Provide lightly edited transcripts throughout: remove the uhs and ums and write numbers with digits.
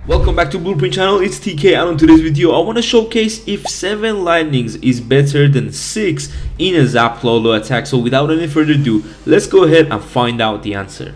Welcome back to Blueprint channel, it's TK, and on today's video I want to showcase if 7 lightnings is better than 6 in a Zap Lalo attack. So without any further ado, let's go ahead and find out the answer.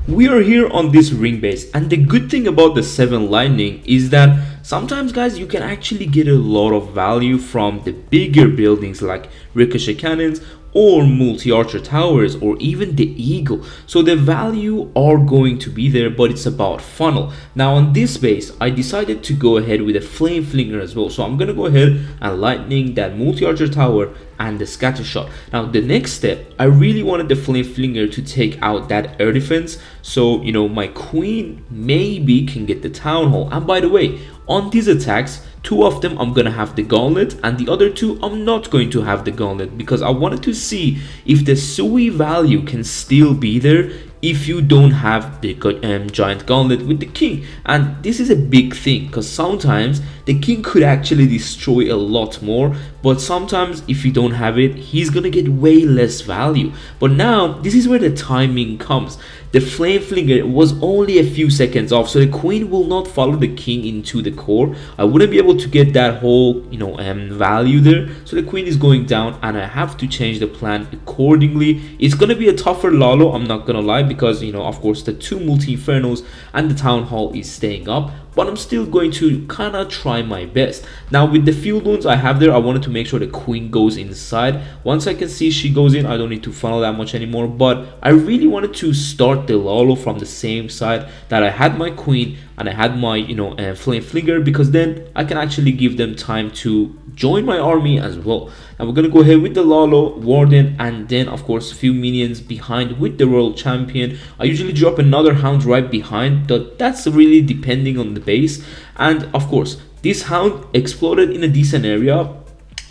We are here on this ring base, and the good thing about the 7 lightning is that sometimes guys you can actually get a lot of value from the bigger buildings like ricochet cannons or multi-archer towers or even the eagle. So the value are going to be there, but it's about funnel. Now on this base I decided to go ahead with a flame flinger as well, so I'm gonna go ahead and lightning that multi-archer tower and the scatter shot. Now the next step, I really wanted the flame flinger to take out that air defense, so you know my queen maybe can get the town hall. And by the way, on these attacks, 2 of them I'm gonna have the gauntlet, and the other 2 I'm not going to have the gauntlet, because I wanted to see if the Sui value can still be there if you don't have the giant gauntlet with the king. And this is a big thing, because sometimes the king could actually destroy a lot more, but sometimes if you don't have it, he's gonna get way less value. But now this is where the timing comes. The flame flinger was only a few seconds off, so the queen will not follow the king into the core. I wouldn't be able to get that whole value there, so the queen is going down and I have to change the plan accordingly. It's gonna be a tougher Lalo, I'm not gonna lie, because of course the 2 multi-infernos and the town hall is staying up, but I'm still going to kind of try my best. Now with the field wounds I have there, I wanted to make sure the queen goes inside. Once I can see she goes in, I don't need to funnel that much anymore, but I really wanted to start the Lalo from the same side that I had my queen and I had my flame flinger, because then I can actually give them time to join my army as well. And we're gonna go ahead with the Lalo, Warden, and then of course a few minions behind with the Royal Champion. I usually drop another Hound right behind, but that's really depending on the base. And of course this Hound exploded in a decent area.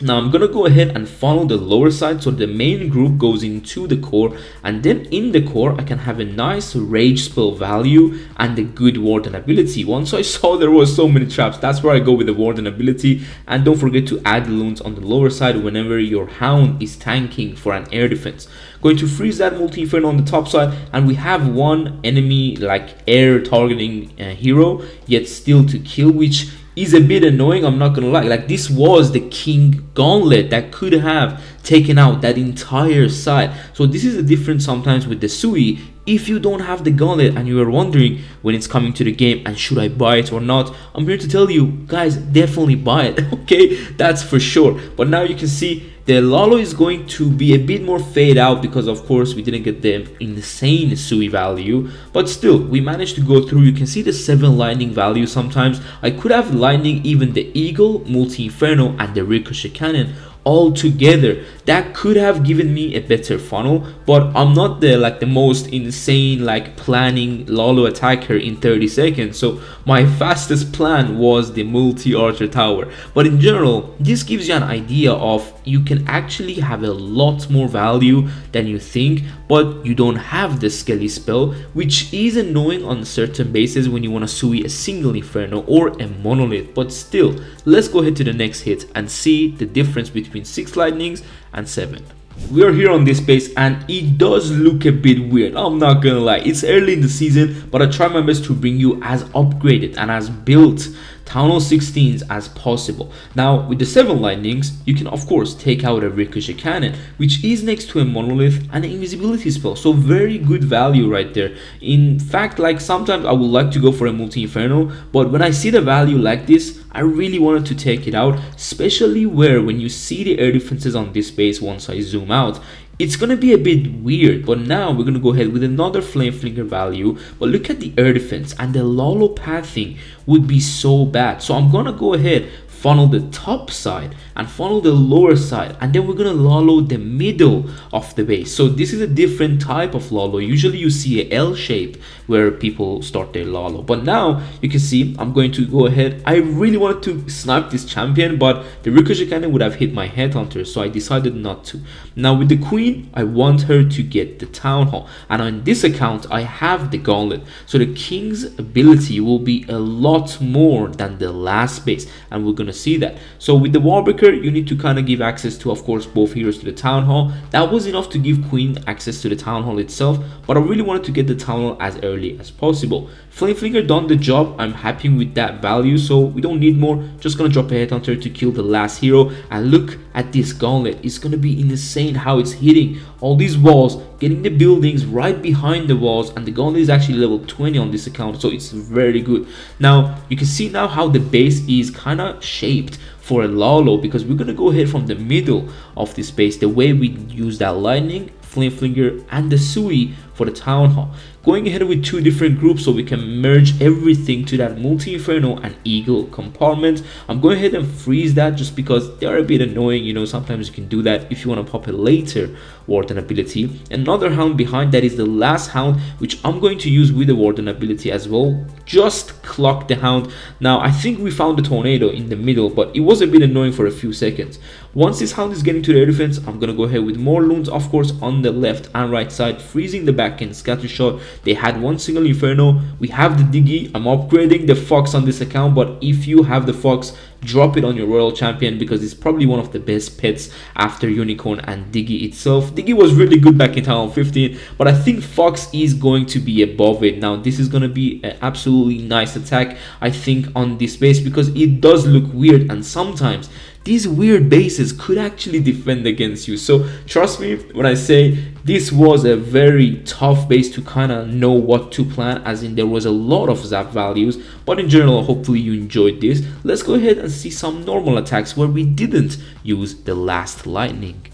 Now I'm gonna go ahead and funnel the lower side so the main group goes into the core, and then in the core I can have a nice rage spell value and a good warden ability. Once I saw there was so many traps, that's where I go with the warden ability. And don't forget to add loons on the lower side whenever your hound is tanking for an air defense. Going to freeze that multi-inferno on the top side, and we have one enemy like air targeting hero yet still to kill, which is a bit annoying, I'm not gonna lie. Like this was the king gauntlet that could have taken out that entire side. So this is the difference sometimes with the Sui. If you don't have the gauntlet and you are wondering when it's coming to the game and should I buy it or not, I'm here to tell you guys, definitely buy it. Okay, that's for sure. But now you can see the Lalo is going to be a bit more fade out, because of course we didn't get the insane Sui value, but still we managed to go through. You can see the 7 lightning value. Sometimes I could have lightning even the eagle, multi-inferno, and the ricochet cannon all together. That could have given me a better funnel, but I'm not the most insane planning Lalo attacker in 30 seconds, so my fastest plan was the multi-archer tower. But in general, this gives you an idea of you can actually have a lot more value than you think, but you don't have the skelly spell, which is annoying on certain bases when you want to Sui a single inferno or a monolith. But still, let's go ahead to the next hit and see the difference between 6 lightnings and 7. We are here on this base and it does look a bit weird, I'm not gonna lie. It's early in the season, but I try my best to bring you as upgraded and as built Town Hall 16s as possible. Now with the 7 lightnings, you can of course take out a ricochet cannon, which is next to a monolith and an invisibility spell, so very good value right there. In fact, sometimes I would like to go for a multi-inferno, but when I see the value like this, I really wanted to take it out, especially where when you see the air defenses on this base, once I zoom out, it's gonna be a bit weird. But now we're gonna go ahead with another flame flinger value, but look at the air defense, and the Lalo pathing would be so bad. So I'm gonna go ahead, funnel the top side and funnel the lower side, and then we're gonna Lalo the middle of the base. So this is a different type of Lalo. Usually you see a L shape where people start their Lalo, but now you can see I'm going to go ahead. I really wanted to snipe this champion, but the ricochet cannon would have hit my headhunter, so I decided not to. Now with the queen, I want her to get the town hall, and on this account I have the gauntlet, so the king's ability will be a lot more than the last base, and we're gonna see that. So with the wall breaker, you need to kind of give access to, of course, both heroes to the town hall. That was enough to give queen access to the town hall itself, but I really wanted to get the town hall as early as possible. Flame Flinger done the job. I'm happy with that value, so we don't need more. Just gonna drop a headhunter to kill the last hero. And look at this gauntlet. It's gonna be insane how it's hitting all these walls, getting the buildings right behind the walls, and the gauntlet is actually level 20 on this account, so it's very good. Now you can see now how the base is kind of shaped for a Lalo, because we're gonna go ahead from the middle of this base, the way we use that lightning, Flame Flinger, and the Sui for the town hall, going ahead with two different groups so we can merge everything to that multi-inferno and eagle compartment. I'm going ahead and freeze that just because they are a bit annoying, you know. Sometimes you can do that if you want to pop a later warden ability. Another hound behind that is the last hound, which I'm going to use with the warden ability as well. Just clock the hound. Now I think we found the tornado in the middle, but it was a bit annoying for a few seconds. Once this hound is getting to the air defense, I'm gonna go ahead with more loons, of course, on the left and right side, freezing the back end scatter shot. They had one single inferno. We have the diggy. I'm upgrading the fox on this account, but if you have the fox, drop it on your royal champion because it's probably one of the best pets after unicorn and diggy itself. Diggy was really good back in town 15, but I think fox is going to be above it. Now this is going to be an absolutely nice attack, I think, on this base, because it does look weird, and sometimes these weird bases could actually defend against you. So trust me when I say this was a very tough base to kind of know what to plan, as in there was a lot of zap values, but in general, hopefully you enjoyed this. Let's go ahead and see some normal attacks where we didn't use the last lightning.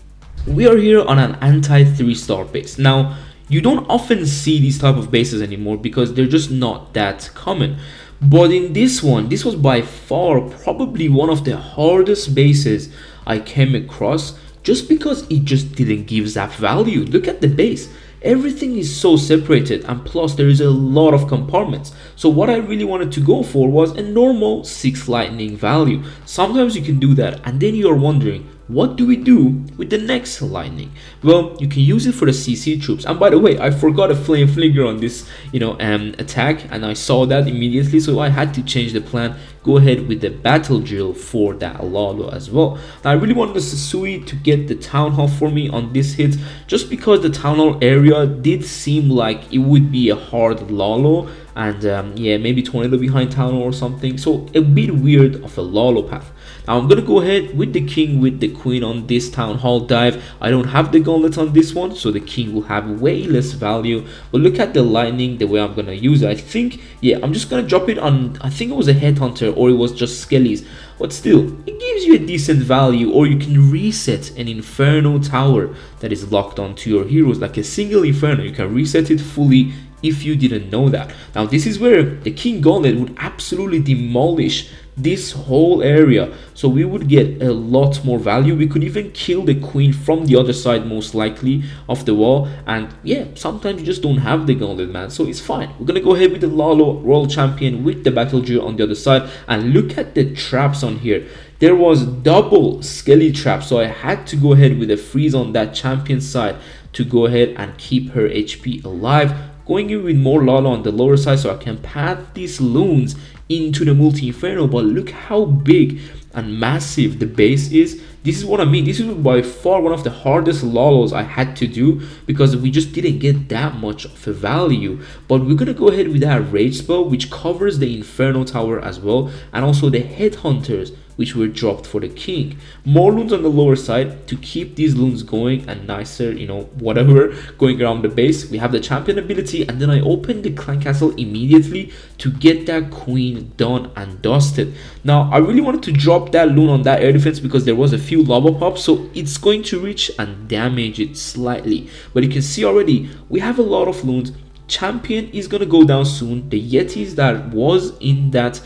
We are here on an anti 3-star base. Now you don't often see these type of bases anymore because they're just not that common. But in this one, this was by far probably one of the hardest bases I came across, just because it just didn't give zap value. Look at the base. Everything is so separated, and plus there is a lot of compartments. So what I really wanted to go for was a normal 6 lightning value. Sometimes you can do that, and then you're wondering, what do we do with the next lightning? Well, you can use it for the CC troops. And by the way, I forgot a flame flinger on this, attack, and I saw that immediately, so I had to change the plan. Go ahead with the battle drill for that Lalo as well. Now I really wanted the Sasui to get the town hall for me on this hit, just because the town hall area did seem like it would be a hard Lalo, and yeah, maybe tornado behind town hall or something, so a bit weird of a Lalo path. Now I'm gonna go ahead with the king with the queen on this town hall dive. I don't have the gauntlet on this one, so the king will have way less value. But look at the lightning, the way I'm gonna use it. I think, yeah, I'm just gonna drop it on, I think it was a headhunter or it was just skellies, but still it gives you a decent value. Or you can reset an inferno tower that is locked onto your heroes, like a single inferno. You can reset it fully if you didn't know that. Now this is where the king gauntlet would absolutely demolish this whole area, so we would get a lot more value. We could even kill the queen from the other side, most likely, of the wall. And yeah, sometimes you just don't have the gauntlet, man, so it's fine. We're gonna go ahead with the Lalo royal champion with the battle drill on the other side, and look at the traps on here. There was double skelly trap, so I had to go ahead with a freeze on that champion side to go ahead and keep her HP alive. Going in with more Lalo on the lower side so I can path these loons into the multi-inferno. But look how big and massive the base is. This is what I mean. This is by far one of the hardest Lalos I had to do, because we just didn't get that much of a value. But we're gonna go ahead with that rage spell, which covers the inferno tower as well, and also the headhunters, which were dropped for the king. More loons on the lower side to keep these loons going and nicer, whatever, going around the base. We have the champion ability, and then I opened the clan castle immediately to get that queen done and dusted. Now I really wanted to drop that loon on that air defense because there was a few lava pops, so it's going to reach and damage it slightly. But you can see already we have a lot of loons. Champion is gonna go down soon. The yetis that was in that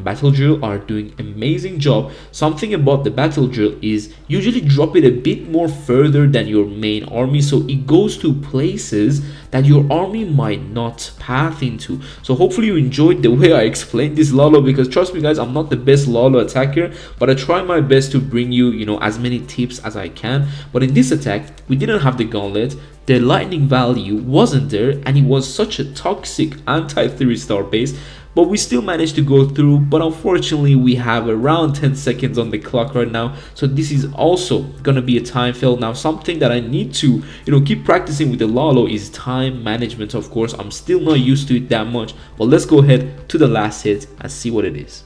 battle drill are doing amazing job. Something about the battle drill is usually drop it a bit more further than your main army, so it goes to places that your army might not path into. So hopefully you enjoyed the way I explained this Lalo, because trust me guys, I'm not the best Lalo attacker, but I try my best to bring you as many tips as I can. But in this attack we didn't have the gauntlet, the lightning value wasn't there, and it was such a toxic anti 3-star base. but we still managed to go through. But unfortunately we have around 10 seconds on the clock right now, so this is also gonna be a time fail. Now something that I need to keep practicing with the Lalo is time management. Of course, I'm still not used to it that much, but let's go ahead to the last hit and see what it is.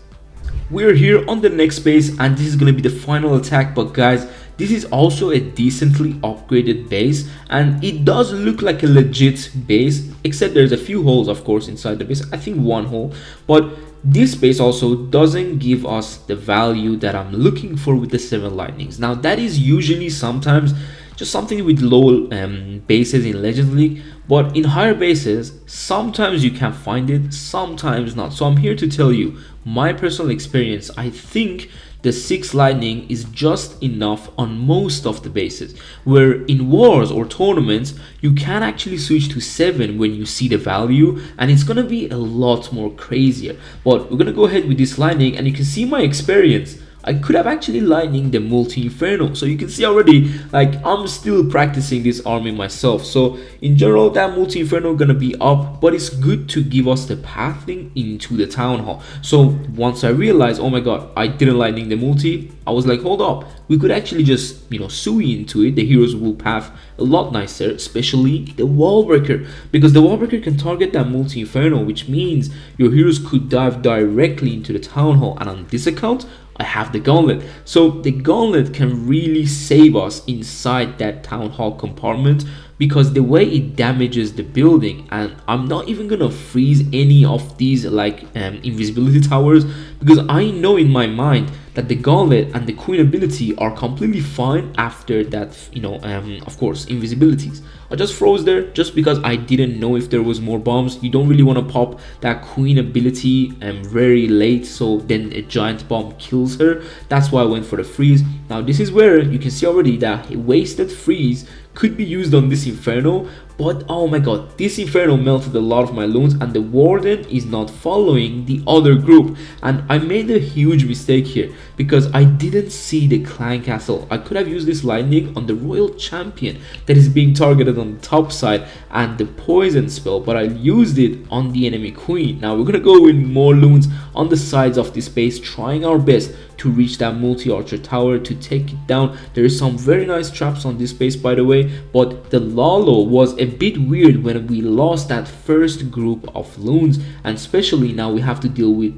We're here on the next base, and this is going to be the final attack. But guys, this is also a decently upgraded base, and it does look like a legit base, except there's a few holes of course inside the base. I think one hole, but this base also doesn't give us the value that I'm looking for with the 7 lightnings. Now that is usually sometimes just something with low bases in Legends League, but in higher bases sometimes you can find it, sometimes not. So I'm here to tell you my personal experience. I think the 6 lightning is just enough on most of the bases, where in wars or tournaments you can actually switch to 7 when you see the value, and it's gonna be a lot more crazier. But we're gonna go ahead with this lightning, and you can see my experience. I could have actually lightning the multi inferno, so you can see already like I'm still practicing this army myself. So in general that multi inferno gonna be up, but it's good to give us the pathing into the town hall. So once I realized, oh my god, I didn't lightning the multi, I was like, hold up, we could actually just sui into it. The heroes will path a lot nicer, especially the wall breaker, because the wall breaker can target that multi inferno, which means your heroes could dive directly into the town hall. And on this account I have the gauntlet, so the gauntlet can really save us inside that town hall compartment, because the way it damages the building. And I'm not even gonna freeze any of these like invisibility towers, because I know in my mind that the gauntlet and the queen ability are completely fine after that, of course, invisibilities. I just froze there just because I didn't know if there was more bombs. You don't really want to pop that queen ability very late, so then a giant bomb kills her. That's why I went for the freeze. Now this is where you can see already that a wasted freeze could be used on this inferno, but oh my god, this inferno melted a lot of my loons, and the warden is not following the other group. And I made a huge mistake here because I didn't see the clan castle. I could have used this lightning on the royal champion that is being targeted on the top side and the poison spell, but I used it on the enemy queen. Now we're gonna go with more loons on the sides of this base, trying our best to reach that multi-archer tower to take it down. There is some very nice traps on this base, by the way, but the Lalo was a bit weird when we lost that first group of loons, and especially now we have to deal with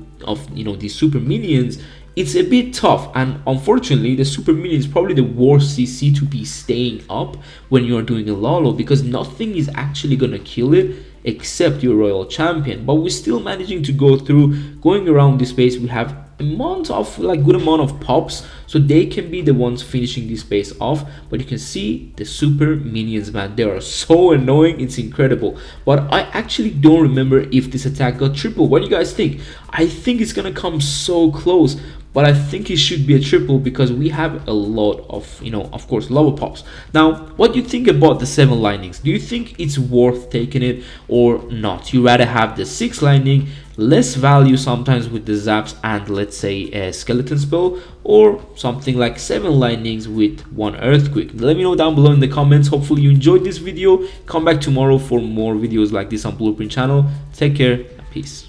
these super minions. It's a bit tough, and unfortunately the super minion is probably the worst CC to be staying up when you are doing a Lalo, because nothing is actually gonna kill it except your royal champion. But we're still managing to go through. Going around this base, we have good amount of pops, so they can be the ones finishing this base off. But you can see the super minions, man, they are so annoying, it's incredible. But I actually don't remember if this attack got triple. What do you guys think? I think it's gonna come so close, but I think it should be a triple because we have a lot of, of course, lava pops. Now, what do you think about the 7 lightnings? Do you think it's worth taking it or not? You rather have the 6 lightning, less value sometimes with the zaps and let's say a skeleton spell, or something like 7 lightnings with 1 earthquake? Let me know down below in the comments. Hopefully you enjoyed this video. Come back tomorrow for more videos like this on Blueprint channel. Take care and peace.